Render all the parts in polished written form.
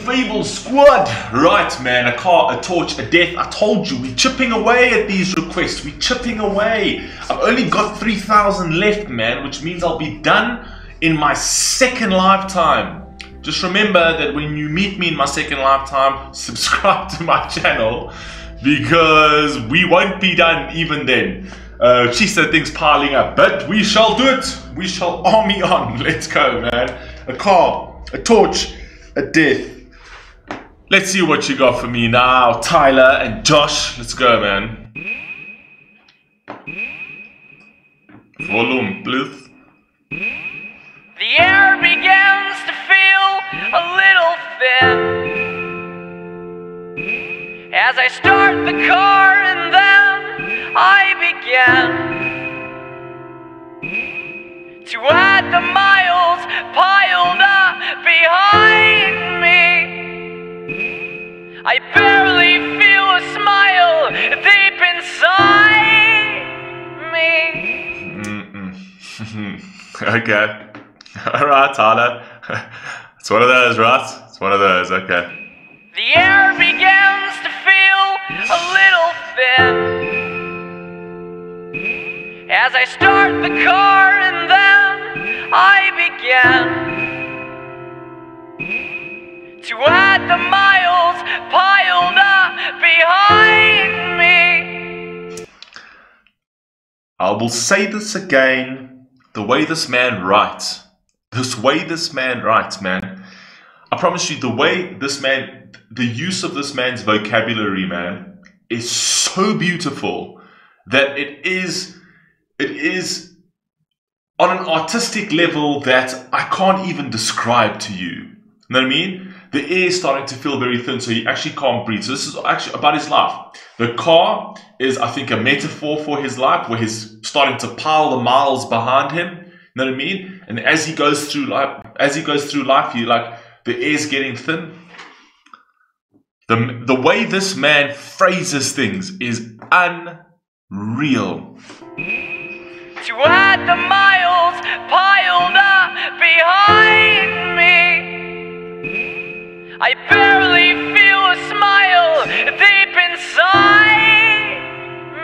Fable squad. Right, man, a car, a torch, a death. I told you, we're chipping away at these requests. We're chipping away. I've only got 3,000 left, man, which means I'll be done in my second lifetime. Just remember that when you meet me in my second lifetime, subscribe to my channel because we won't be done even then. Chisa things piling up, but we shall do it. We shall army on. Let's go, man. A car, a torch, a death. Let's see what you got for me now, Tyler and Josh. Let's go, man. Volume, please. The air begins to feel a little thin as I start the car, and then I begin to add the miles piled up behind me. I barely feel a smile deep inside me. Okay. Alright, Tyler. It's one of those, right? It's one of those, okay. The air begins to feel a little thin as I start the car, and then I begin to add the miles piled up behind me. I will say this again. The way this man writes, man. I promise you, the use of this man's vocabulary, man, is so beautiful that it is on an artistic level that I can't even describe to you. You know what I mean? The air is starting to feel very thin, so he actually can't breathe. So this is actually about his life. The car is, I think, a metaphor for his life, where he's starting to pile the miles behind him. You know what I mean? And as he goes through life, you like the air's getting thin. The way this man phrases things is unreal. To add the miles piled up behind me, I barely feel a smile deep inside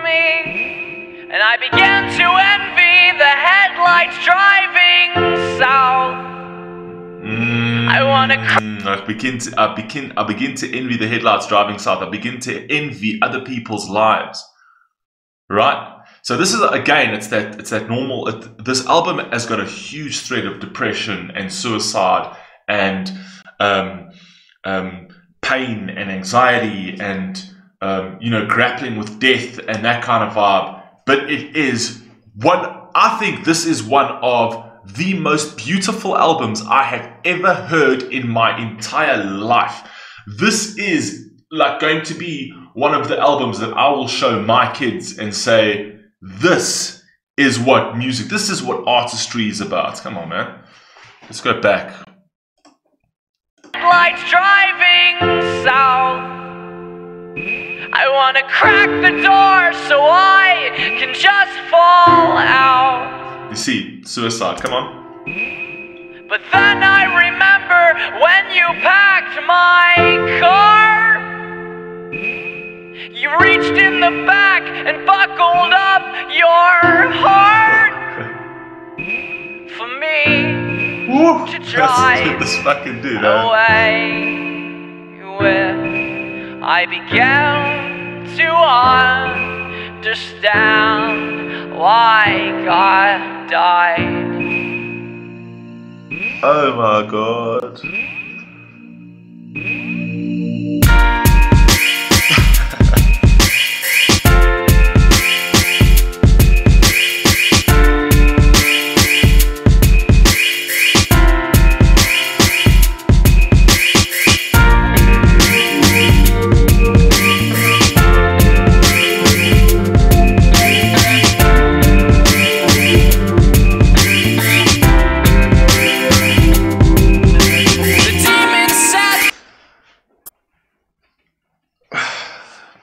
me, and I begin to envy the headlights driving south. I wanna I begin to envy the headlights driving south. I begin to envy other people's lives. Right? So this is, again, it's that normal. This album has got a huge thread of depression and suicide and pain and anxiety and grappling with death and that kind of vibe. But it is I think this is one of the most beautiful albums I have ever heard in my entire life. This is like going to be one of the albums that I will show my kids and say, this is what music, this is what artistry is about. Come on, man. Let's go back. Lights driving south. I wanna crack the door so I can just fall out. You see, suicide, come on. But then I remember when you packed my car. You reached in the back and buckled up your heart for me. Woo, to drive this fucking dude, away with. I began to understand why God died. Oh my God.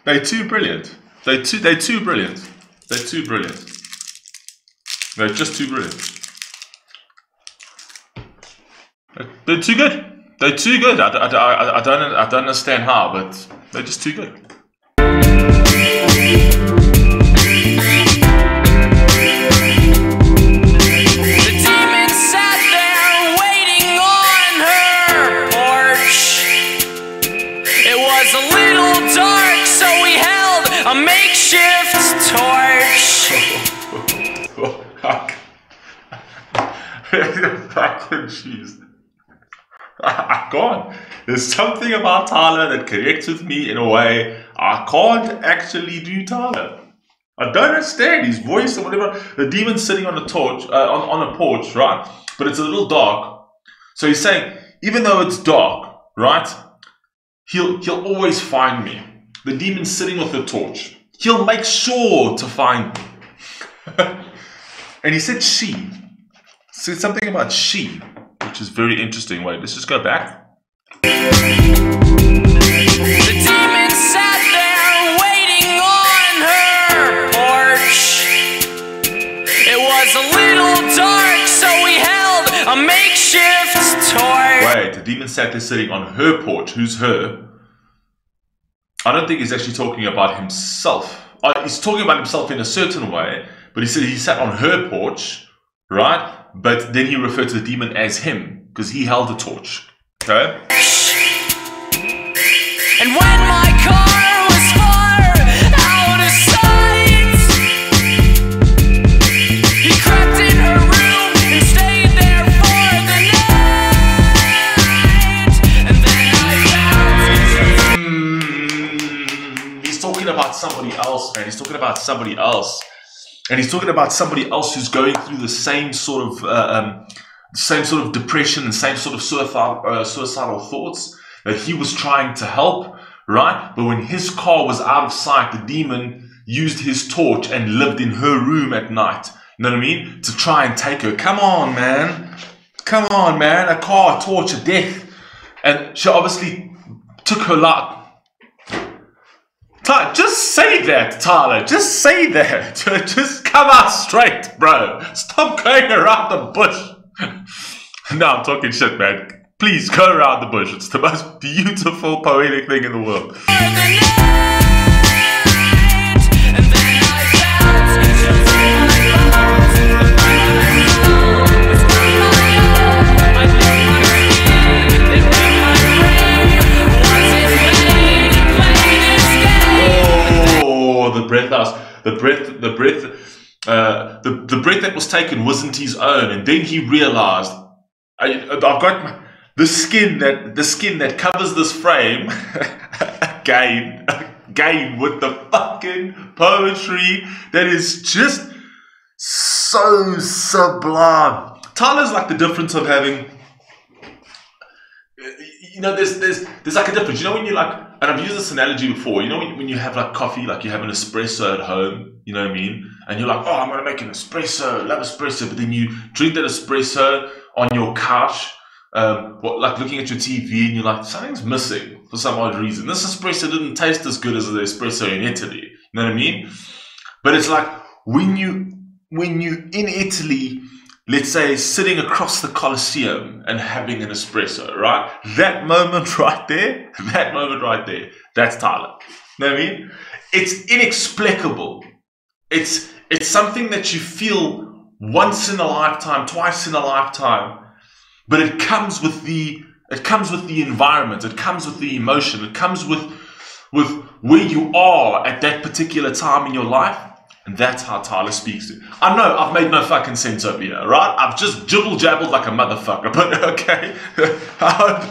They're too brilliant. They're too brilliant. They're too brilliant. They're just too brilliant. They're too good. They're too good. I don't understand how, but they're just too good. A makeshift torch. Fucking jeez. I can't. There's something about Tyler that connects with me in a way I can't actually do Tyler. I don't understand his voice or whatever. The demon's sitting on a torch, on a porch, right? But it's a little dark. So he's saying, even though it's dark, right? He'll always find me. The demon's sitting with a torch. He'll make sure to find me. And he said she. Said something about she, which is very interesting. Wait, let's just go back. The demon sat there waiting on her porch. It was a little dark, so we held a makeshift torch. Wait, the demon sat there sitting on her porch. Who's her? I don't think he's actually talking about himself. He's talking about himself in a certain way, but he said he sat on her porch, right? But then he referred to the demon as him, because he held the torch. Okay? And when my car was far out of sight, he crept in her room and stayed there for the night. And then I found He's talking about somebody else, man. He's talking about somebody else. And he's talking about somebody else who's going through the same sort of depression and same sort of suicidal thoughts that he was trying to help, right? But when his car was out of sight, the demon used his torch and lived in her room at night. You know what I mean? To try and take her. Come on, man. Come on, man. A car, a torch, a death. And she obviously took her life. Tyler, just say that, Tyler. Just say that. Just come out straight, bro. Stop going around the bush. No, I'm talking shit, man. Please go around the bush. It's the most beautiful, poetic thing in the world. The breath that was taken wasn't his own, and then he realized, I've got the skin that covers this frame. again with the fucking poetry that is just so sublime. Tyler's like the difference of having, you know, there's like a difference. You know, when you like, and I've used this analogy before, you know, when you have like coffee, like you have an espresso at home, you know what I mean? And you're like, oh, I'm going to make an espresso, love espresso. But then you drink that espresso on your couch, like looking at your TV, and you're like, something's missing for some odd reason. This espresso didn't taste as good as the espresso in Italy. You know what I mean? But it's like when you in Italy, let's say, sitting across the Colosseum and having an espresso, right? That moment right there, that's Tyler. You know what I mean? It's inexplicable. It's something that you feel once in a lifetime, twice in a lifetime, but it comes with the environment, it comes with the emotion, it comes with where you are at that particular time in your life. And that's how Tyler speaks to. I know I've made no fucking sense over here, right? I've just jibble-jabbled like a motherfucker, but okay. I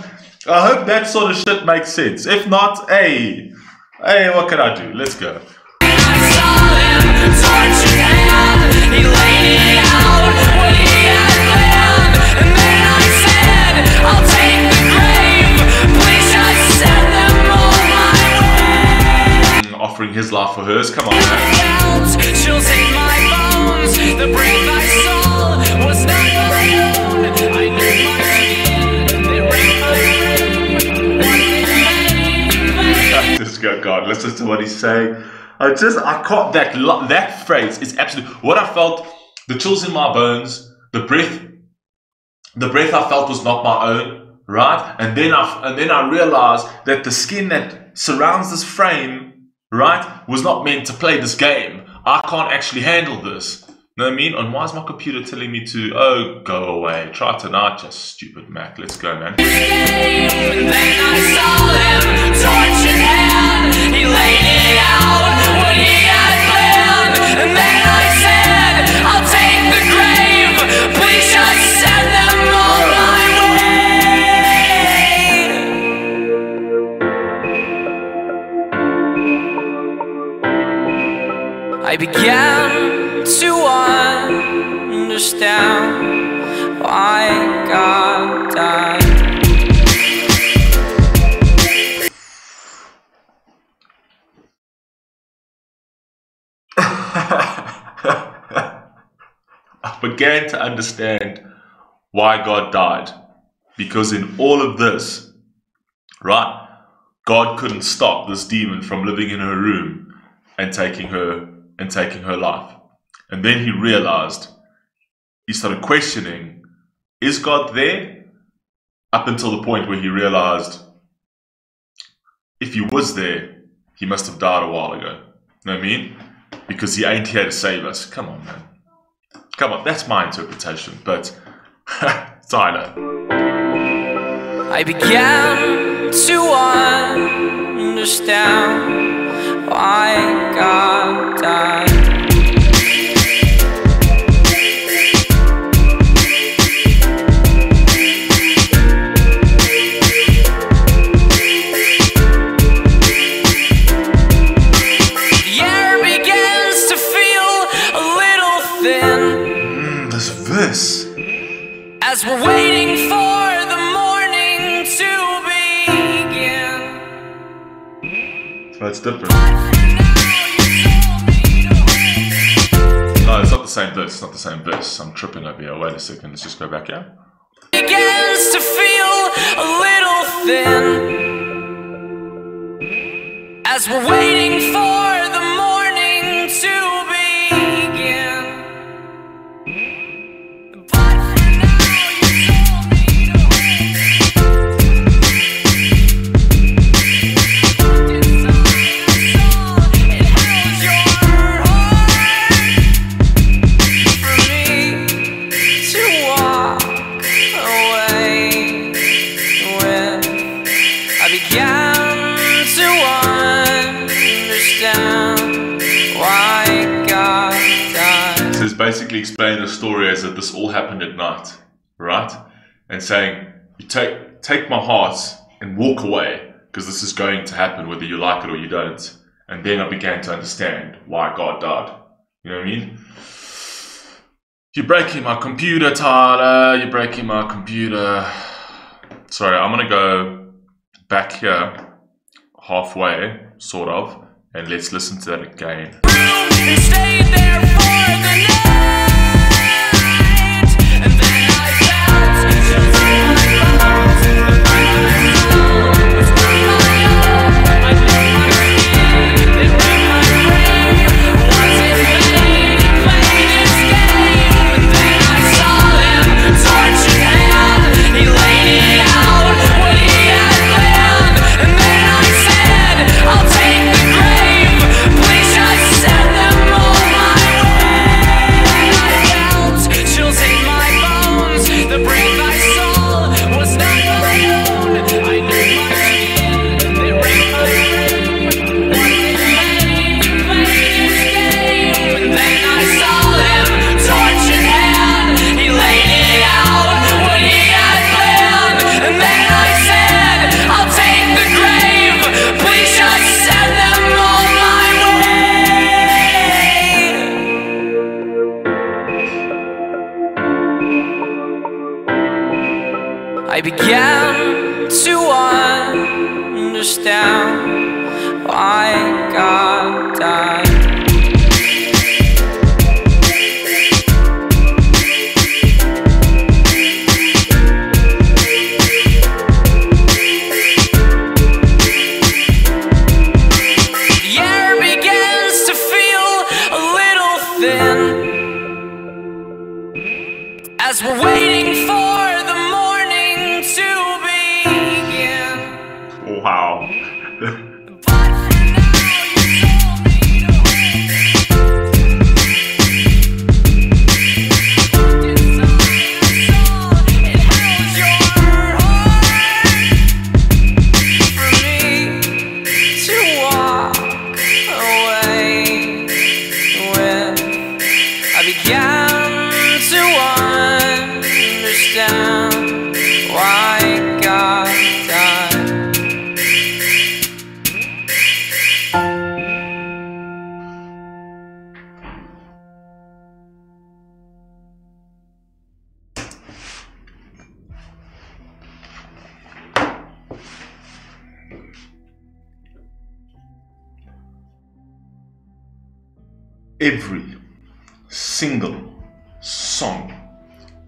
hope that sort of shit makes sense. If not, hey, what can I do? Let's go. I saw him, torch in hand. He laid it out what he had planned. And then I said, I'll take the grave. Please just send them all my way. Offering his life for hers. Come on, man. Chills in my bones. The breath I saw was not my own. I knew my skin. They raped my room. Just go, God. Listen to what he's saying. I caught that phrase. It's absolutely what I felt. The chills in my bones. The breath I felt was not my own. right? And then I realized that the skin that surrounds this frame, right, was not meant to play this game. I can't actually handle this. You know what I mean? And why is my computer telling me to, oh, go away. Try tonight, you stupid Mac. Let's go, man. And then I saw him, torch in hand. He laid it out what he had planned. And then I said, I'll take the grave. Please just send them on my way. I began to understand why God died. I began to understand why God died. Because in all of this, right, God couldn't stop this demon from living in her room and taking her life. And then he realized, he started questioning, is God there? Up until the point where he realized, if he was there, he must have died a while ago. You know what I mean? Because he ain't here to save us. Come on, man. Come on, that's my interpretation, but Tyler. I began to understand why God died. As we're waiting for the morning to begin. That's different. No, it's not the same verse. It's not the same verse. I'm tripping over here. Wait a second. Let's just go back here. Begins to feel a little thin. As we're waiting for the morning to begin. Basically explaining the story as that this all happened at night, right? And saying, you take my heart and walk away, because this is going to happen whether you like it or you don't. And then I began to understand why God died. You know what I mean? You're breaking my computer, Tyler. You're breaking my computer. Sorry, I'm gonna go back here halfway, sort of, and let's listen to that again. And stayed there for the night. And then I felt chills in my bones. The burn of my soul was not my own. I knew my skin, they ran my brain. Was it vain? He played this game. And then I saw him, torch in hand. He laid it out what he had planned. And then I said, I'll take the grave. Please just send them on my way. I felt chills in my bones. The breath I saw was not my own. I knew my skin, they ran my brain. Was it vain? He played this game. And then I saw him, torch in hand. He laid it out what he had planned. And then I said, I'll take the grave. Please just send them on my way. I began to understand why God died. The air begins to feel a little thin. As we're waiting for the morning to begin. understand why it got done. Every single song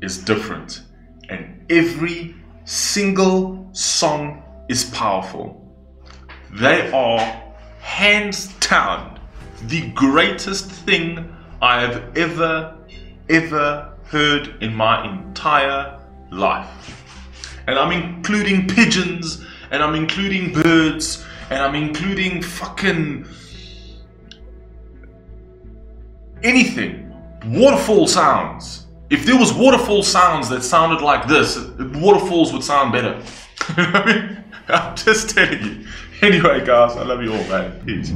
is different, and every single song is powerful. They are hands down the greatest thing I have ever heard in my entire life. And I'm including pigeons, and I'm including birds, and I'm including fucking anything. Waterfall sounds. If there was waterfall sounds that sounded like this, waterfalls would sound better. You know what I mean? I'm just telling you. Anyway, guys, I love you all, man. Peace.